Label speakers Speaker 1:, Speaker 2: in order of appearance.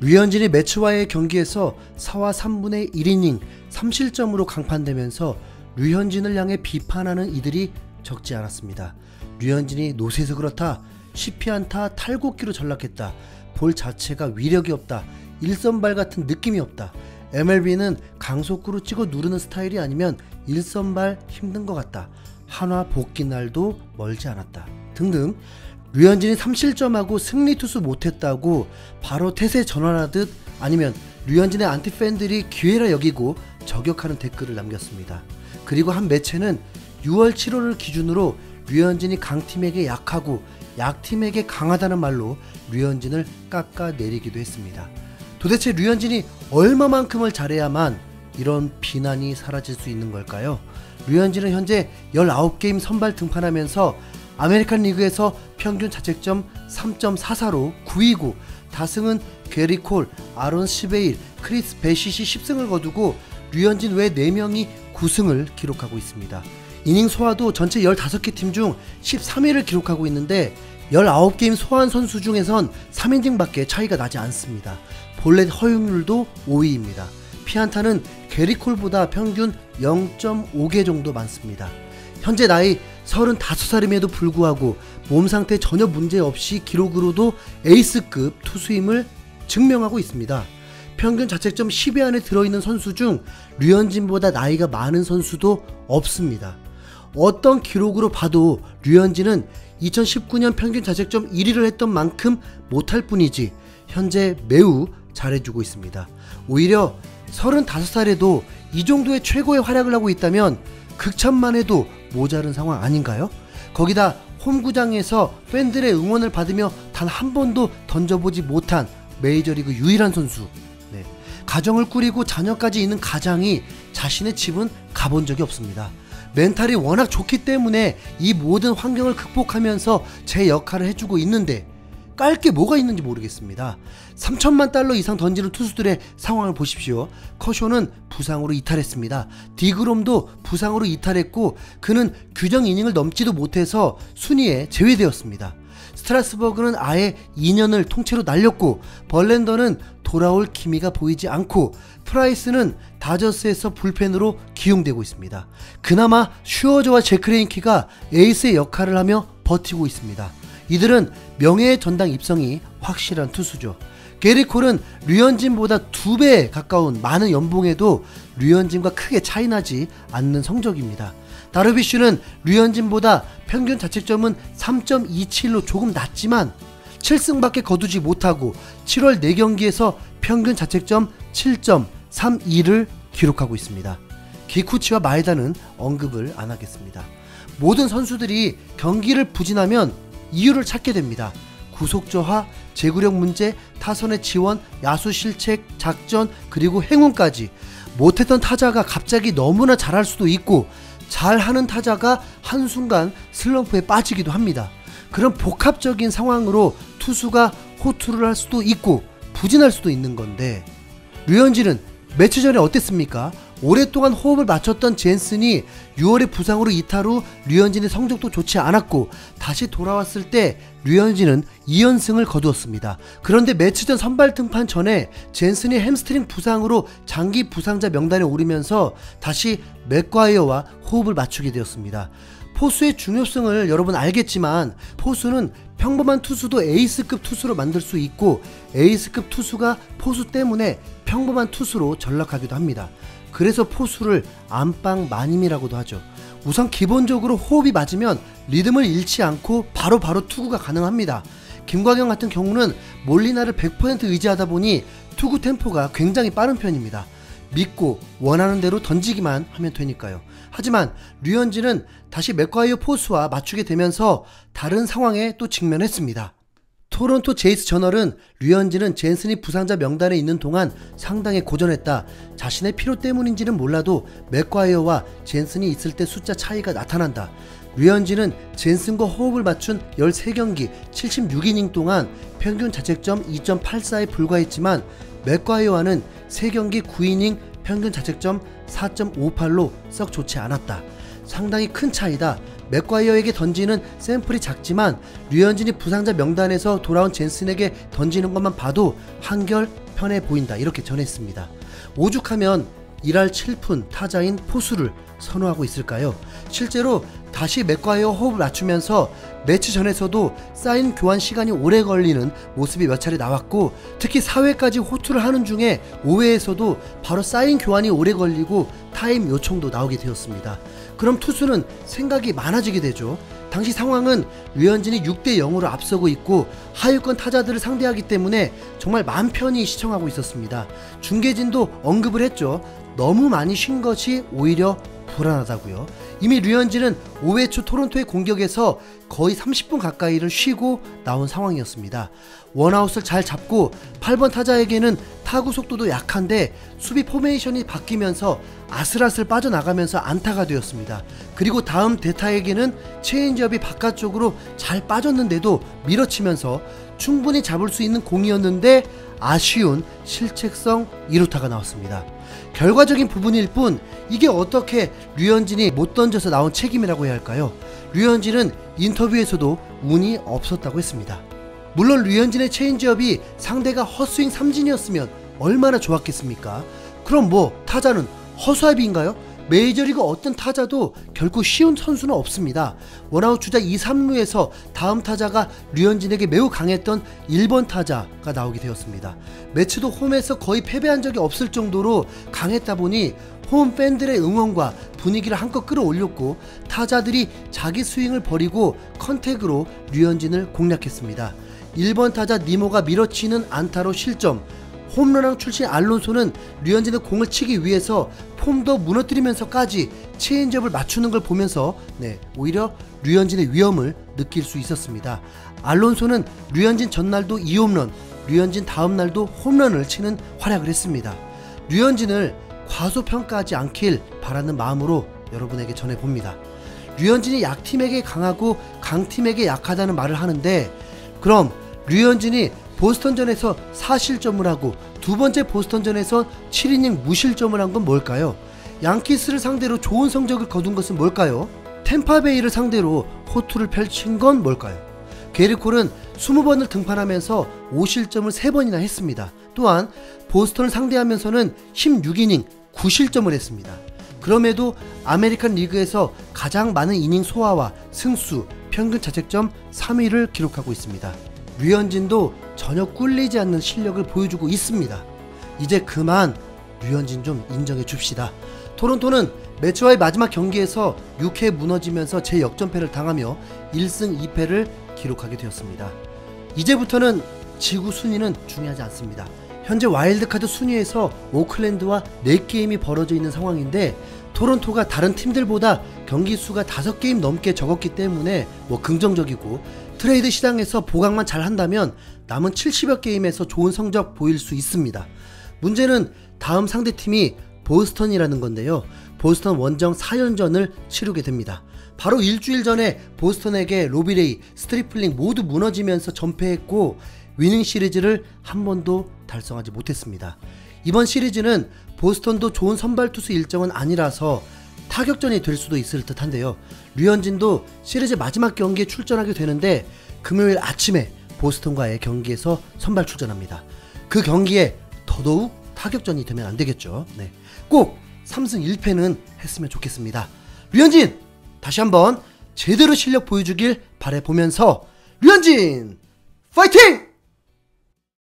Speaker 1: 류현진이 매츠와의 경기에서 4와 3분의 1이닝 3실점으로 강판되면서 류현진을 향해 비판하는 이들이 적지 않았습니다. 류현진이 노쇠해서 그렇다, 10피안타 탈곡기로 전락했다, 볼 자체가 위력이 없다, 일선발 같은 느낌이 없다, MLB는 강속구로 찍어 누르는 스타일이 아니면 일선발 힘든 것 같다, 한화 복귀 날도 멀지 않았다 등등 류현진이 3실점하고 승리 투수 못했다고 바로 태세 전환하듯 아니면 류현진의 안티팬들이 기회라 여기고 저격하는 댓글을 남겼습니다. 그리고 한 매체는 6월 7월을 기준으로 류현진이 강팀에게 약하고 약팀에게 강하다는 말로 류현진을 깎아내리기도 했습니다. 도대체 류현진이 얼마만큼을 잘해야만 이런 비난이 사라질 수 있는 걸까요? 류현진은 현재 19게임 선발 등판하면서 아메리칸 리그에서 평균 자책점 3.44로 9위고 다승은 게리 콜, 아론 시베일, 크리스 베시시 10승을 거두고 류현진 외 4명이 9승을 기록하고 있습니다. 이닝 소화도 전체 15개 팀 중 13위를 기록하고 있는데 19게임 소화한 선수 중에선 3이닝 밖에 차이가 나지 않습니다. 볼넷 허용률도 5위입니다. 피안타는 게리 콜보다 평균 0.5개 정도 많습니다. 현재 나이 35살임에도 불구하고 몸 상태 전혀 문제없이 기록으로도 에이스급 투수임을 증명하고 있습니다. 평균 자책점 10위 안에 들어있는 선수 중 류현진보다 나이가 많은 선수도 없습니다. 어떤 기록으로 봐도 류현진은 2019년 평균 자책점 1위를 했던 만큼 못할 뿐이지 현재 매우 잘해주고 있습니다. 오히려 35살에도 이 정도의 최고의 활약을 하고 있다면 극찬만 해도 모자른 상황 아닌가요? 거기다 홈구장에서 팬들의 응원을 받으며 단 한 번도 던져보지 못한 메이저리그 유일한 선수. 가정을 꾸리고 자녀까지 있는 가장이 자신의 집은 가본 적이 없습니다. 멘탈이 워낙 좋기 때문에 이 모든 환경을 극복하면서 제 역할을 해주고 있는데 깔 게 뭐가 있는지 모르겠습니다. 3천만 달러 이상 던지는 투수들의 상황을 보십시오. 커쇼는 부상으로 이탈했습니다. 디그롬도 부상으로 이탈했고 그는 규정 이닝을 넘지도 못해서 순위에 제외되었습니다. 스트라스버그는 아예 2년을 통째로 날렸고 벌랜더는 돌아올 기미가 보이지 않고 프라이스는 다저스에서 불펜으로 기용되고 있습니다. 그나마 슈어저와 제크레인키가 에이스의 역할을 하며 버티고 있습니다. 이들은 명예의 전당 입성이 확실한 투수죠. 게리 콜은 류현진보다 2배 가까운 많은 연봉에도 류현진과 크게 차이나지 않는 성적입니다. 다르비슈는 류현진보다 평균 자책점은 3.27로 조금 낮지만 7승밖에 거두지 못하고 7월 4경기에서 평균 자책점 7.32를 기록하고 있습니다. 기쿠치와 마에다는 언급을 안 하겠습니다. 모든 선수들이 경기를 부진하면 이유를 찾게 됩니다. 구속 저하, 제구력 문제, 타선의 지원, 야수 실책, 작전, 그리고 행운까지. 못했던 타자가 갑자기 너무나 잘할 수도 있고 잘하는 타자가 한순간 슬럼프에 빠지기도 합니다. 그런 복합적인 상황으로 투수가 호투를 할 수도 있고 부진할 수도 있는 건데 류현진은 며칠 전에 어땠습니까? 오랫동안 호흡을 맞췄던 젠슨이 6월에 부상으로 이탈 후 류현진의 성적도 좋지 않았고 다시 돌아왔을 때 류현진은 2연승을 거두었습니다. 그런데 며칠 전 선발 등판 전에 젠슨이 햄스트링 부상으로 장기 부상자 명단에 오르면서 다시 맥과이어와 호흡을 맞추게 되었습니다. 포수의 중요성을 여러분 알겠지만 포수는 평범한 투수도 에이스급 투수로 만들 수 있고 에이스급 투수가 포수 때문에 평범한 투수로 전락하기도 합니다. 그래서 포수를 안방 마님이라고도 하죠. 우선 기본적으로 호흡이 맞으면 리듬을 잃지 않고 바로바로 투구가 가능합니다. 김광현 같은 경우는 몰리나를 100% 의지하다 보니 투구 템포가 굉장히 빠른 편입니다. 믿고 원하는 대로 던지기만 하면 되니까요. 하지만 류현진은 다시 맥과이어 포수와 맞추게 되면서 다른 상황에 또 직면했습니다. 토론토 제이스 저널은 류현진은 젠슨이 부상자 명단에 있는 동안 상당히 고전했다. 자신의 피로 때문인지는 몰라도 맥과이어와 젠슨이 있을 때 숫자 차이가 나타난다. 류현진은 젠슨과 호흡을 맞춘 13경기 76이닝 동안 평균 자책점 2.84에 불과했지만 맥과이어와는 3경기 9이닝 평균 자책점 4.58로 썩 좋지 않았다. 상당히 큰 차이다. 맥과이어에게 던지는 샘플이 작지만 류현진이 부상자 명단에서 돌아온 젠슨에게 던지는 것만 봐도 한결 편해 보인다 이렇게 전했습니다. 오죽하면 1할 7푼 타자인 포수를 선호하고 있을까요? 실제로 다시 맥과이어 호흡을 맞추면서 매치 전에서도 사인 교환 시간이 오래 걸리는 모습이 몇 차례 나왔고, 특히 4회까지 호투를 하는 중에 5회에서도 바로 사인 교환이 오래 걸리고 타임 요청도 나오게 되었습니다. 그럼 투수는 생각이 많아지게 되죠. 당시 상황은 류현진이 6대 0으로 앞서고 있고 하위권 타자들을 상대하기 때문에 정말 마음 편히 시청하고 있었습니다. 중계진도 언급을 했죠. 너무 많이 쉰 것이 오히려 불안하다고요. 이미 류현진은 5회 초 토론토의 공격에서 거의 30분 가까이를 쉬고 나온 상황이었습니다. 원아웃을 잘 잡고 8번 타자에게는 타구 속도도 약한데 수비 포메이션이 바뀌면서 아슬아슬 빠져나가면서 안타가 되었습니다. 그리고 다음 대타에게는 체인지업이 바깥쪽으로 잘 빠졌는데도 밀어치면서 충분히 잡을 수 있는 공이었는데 아쉬운 실책성 2루타가 나왔습니다. 결과적인 부분일 뿐 이게 어떻게 류현진이 못 던져서 나온 책임이라고 해야 할까요? 류현진은 인터뷰에서도 운이 없었다고 했습니다. 물론 류현진의 체인지업이 상대가 헛스윙 삼진이었으면 얼마나 좋았겠습니까? 그럼 뭐 타자는 허수아비인가요? 메이저리그 어떤 타자도 결코 쉬운 선수는 없습니다. 원아웃 주자 2, 3루에서 다음 타자가 류현진에게 매우 강했던 1번 타자가 나오게 되었습니다. 매치도 홈에서 거의 패배한 적이 없을 정도로 강했다 보니 홈 팬들의 응원과 분위기를 한껏 끌어올렸고 타자들이 자기 스윙을 버리고 컨택으로 류현진을 공략했습니다. 1번 타자 니모가 밀어치는 안타로 실점, 홈런왕 출신 알론소는 류현진의 공을 치기 위해서 폼도 무너뜨리면서까지 체인지업을 맞추는 걸 보면서 오히려 류현진의 위험을 느낄 수 있었습니다. 알론소는 류현진 전날도 2홈런, 류현진 다음날도 홈런을 치는 활약을 했습니다. 류현진을 과소평가하지 않길 바라는 마음으로 여러분에게 전해봅니다. 류현진이 약팀에게 강하고 강팀에게 약하다는 말을 하는데, 그럼 류현진이 보스턴전에서 4실점을 하고 두 번째 보스턴전에서 7이닝 무실점을 한 건 뭘까요? 양키스를 상대로 좋은 성적을 거둔 것은 뭘까요? 템파베이를 상대로 호투를 펼친 건 뭘까요? 게리 콜은 20번을 등판하면서 5실점을 3번이나 했습니다. 또한 보스턴을 상대하면서는 16이닝 9실점을 했습니다. 그럼에도 아메리칸 리그에서 가장 많은 이닝 소화와 승수, 평균 자책점 3위를 기록하고 있습니다. 류현진도 전혀 꿀리지 않는 실력을 보여주고 있습니다. 이제 그만 류현진 좀 인정해 줍시다. 토론토는 매치와의 마지막 경기에서 6회 무너지면서 재역전패를 당하며 1승 2패를 기록하게 되었습니다. 이제부터는 지구 순위는 중요하지 않습니다. 현재 와일드카드 순위에서 오클랜드와 4게임이 벌어져 있는 상황인데, 토론토가 다른 팀들보다 경기 수가 5게임 넘게 적었기 때문에 긍정적이고, 트레이드 시장에서 보강만 잘 한다면 남은 70여 게임에서 좋은 성적 보일 수 있습니다. 문제는 다음 상대팀이 보스턴이라는 건데요. 보스턴 원정 4연전을 치르게 됩니다. 바로 일주일 전에 보스턴에게 로비레이, 스트리플링 모두 무너지면서 전패했고 위닝 시리즈를 한 번도 달성하지 못했습니다. 이번 시리즈는 보스턴도 좋은 선발 투수 일정은 아니라서 타격전이 될 수도 있을 듯 한데요. 류현진도 시리즈 마지막 경기에 출전하게 되는데 금요일 아침에 보스턴과의 경기에서 선발 출전합니다. 그 경기에 더더욱 타격전이 되면 안 되겠죠. 꼭 3승 1패는 했으면 좋겠습니다. 류현진 다시 한번 제대로 실력 보여주길 바라보면서 류현진 파이팅!